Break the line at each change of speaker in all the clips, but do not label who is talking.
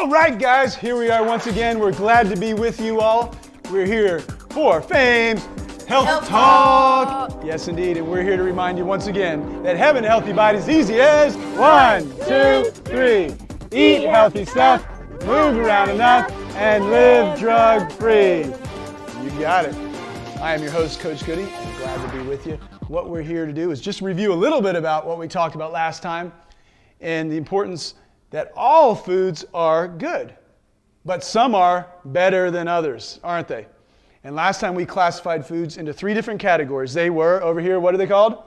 All right, guys, here we are once again. We're glad to be with you all. We're here for Fame's Health Talk. Yes, indeed, and we're here to remind you once again that having a healthy body is easy as 1, 2, 3. Eat healthy stuff, move around enough, and live drug-free. You got it. I am your host, Coach Goody. I'm glad to be with you. What we're here to do is just review a little bit about what we talked about last time and the importance that all foods are good, but some are better than others, aren't they? And last time we classified foods into 3 different categories. They were, over here, what are they called?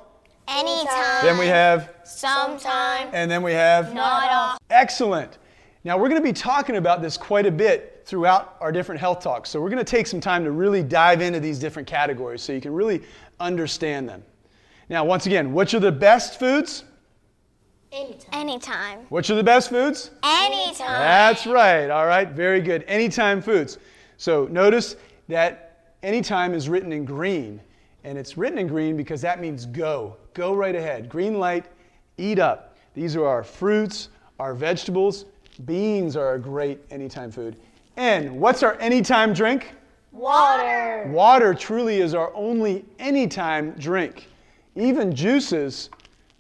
Anytime.
Then we have?
Sometime.
And then we have?
Not often.
Excellent. Now we're going to be talking about this quite a bit throughout our different health talks. So we're going to take some time to really dive into these different categories so you can really understand them. Now, once again, which are the best foods?
Anytime.
Which are the best foods?
Anytime.
That's right. All right. Very good. Anytime foods. So notice that anytime is written in green. And it's written in green because that means go. Go right ahead. Green light, eat up. These are our fruits, our vegetables. Beans are a great anytime food. And what's our anytime drink?
Water.
Water truly is our only anytime drink. Even juices,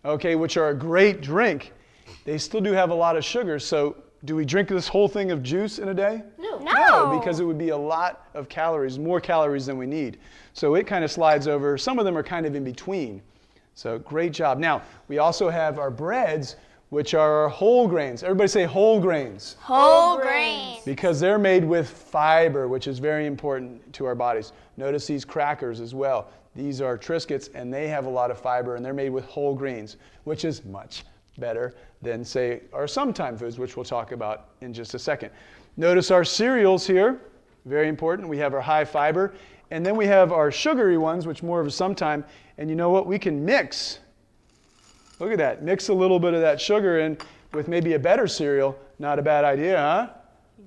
okay, which are a great drink, they still do have a lot of sugar. So do we drink this whole thing of juice in a day? No, because it would be a lot of calories, more calories than we need. So it kind of slides over. Some of them are kind of in between. So great job. Now, we also have our breads, which are our whole grains. Everybody say whole grains.
Whole grains.
Because they're made with fiber, which is very important to our bodies. Notice these crackers as well. These are Triscuits, and they have a lot of fiber, and they're made with whole grains, which is much better than, say, our sometime foods, which we'll talk about in just a second. Notice our cereals here, very important. We have our high fiber, and then we have our sugary ones, which more of a sometime. And you know what? We can mix. Look at that. Mix a little bit of that sugar in with maybe a better cereal. Not a bad idea, huh?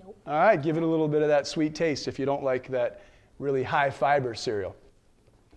Nope.
All right, give it a little bit of that sweet taste if you don't like that really high fiber cereal.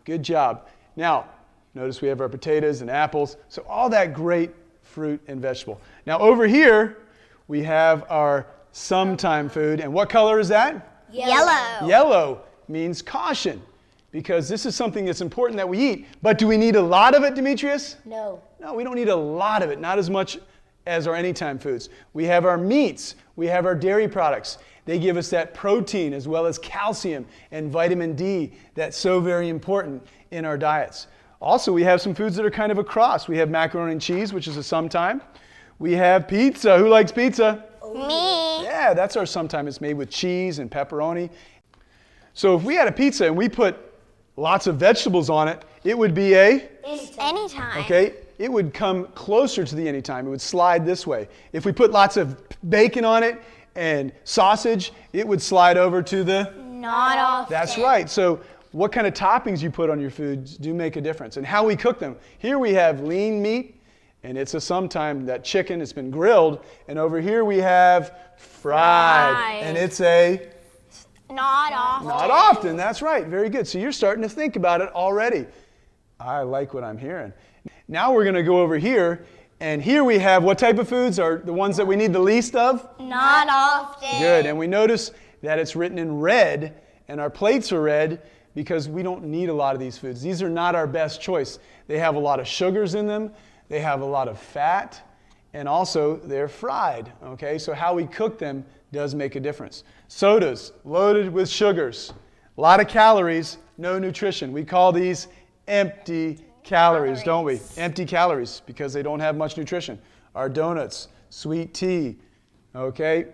Good job. Now, notice we have our potatoes and apples. So all that great fruit and vegetable. Now over here, we have our sometime food. And what color is that?
Yellow.
Yellow means caution, because this is something that's important that we eat. But do we need a lot of it, Demetrius?
No.
No, we don't need a lot of it, not as much as our anytime foods. We have our meats, we have our dairy products. They give us that protein as well as calcium and vitamin D that's so very important in our diets. Also, we have some foods that are kind of a cross. We have macaroni and cheese, which is a sometime. We have pizza. Who likes pizza?
Me.
Yeah, that's our sometime. It's made with cheese and pepperoni. So if we had a pizza and we put lots of vegetables on it, it would be a?
Anytime.
Okay, it would come closer to the anytime. It would slide this way. If we put lots of bacon on it and sausage, it would slide over to the?
Not often.
That's right. So what kind of toppings you put on your foods do make a difference, and how we cook them. Here we have lean meat, and it's a sometime. That chicken, it's been grilled. And over here we have fried. And it's a?
Not often.
Not often, that's right. Very good. So you're starting to think about it already. I like what I'm hearing. Now we're going to go over here, and here we have what type of foods are the ones that we need the least of?
Not often.
Good. And we notice that it's written in red, and our plates are red because we don't need a lot of these foods. These are not our best choice. They have a lot of sugars in them. They have a lot of fat, and also they're fried. Okay, so how we cook them does make a difference. Sodas loaded with sugars, a lot of calories, no nutrition. We call these empty calories, don't we? Empty calories because they don't have much nutrition. Our donuts, sweet tea, okay?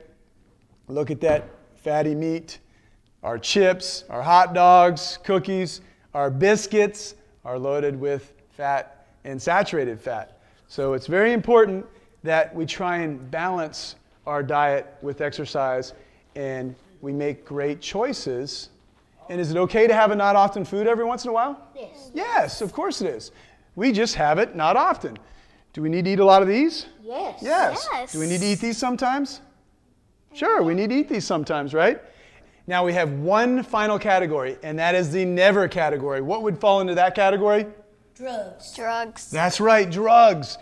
Look at that fatty meat. Our chips, our hot dogs, cookies, our biscuits are loaded with fat and saturated fat. So it's very important that we try and balance our diet with exercise and we make great choices. And is it okay to have a not often food every once in a while?
Yes.
Yes, of course it is. We just have it not often. Do we need to eat a lot of these?
Yes.
Yes. Do we need to eat these sometimes? Sure, we need to eat these sometimes, right? Now we have one final category, and that is the never category. What would fall into that category?
Drugs.
That's right, drugs.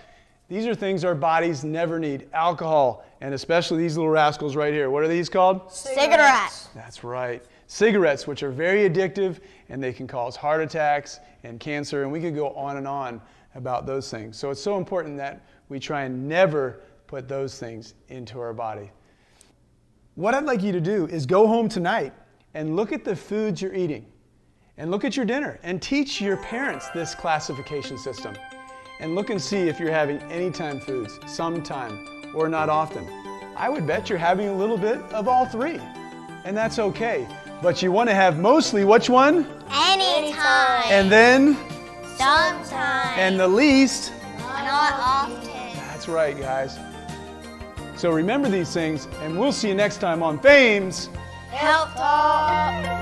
These are things our bodies never need. Alcohol and especially these little rascals right here. What are these called?
Cigarettes.
That's right. Cigarettes, which are very addictive, and they can cause heart attacks and cancer, and we could go on and on about those things. So it's so important that we try and never put those things into our body. What I'd like you to do is go home tonight and look at the foods you're eating, and look at your dinner, and teach your parents this classification system. And look and see if you're having anytime foods, sometime, or not often. I would bet you're having a little bit of all three, and that's okay. But you want to have mostly which one?
Anytime.
And then?
Sometimes.
And the least?
Not often.
That's right, guys. So remember these things, and we'll see you next time on Fame's
Health Talk.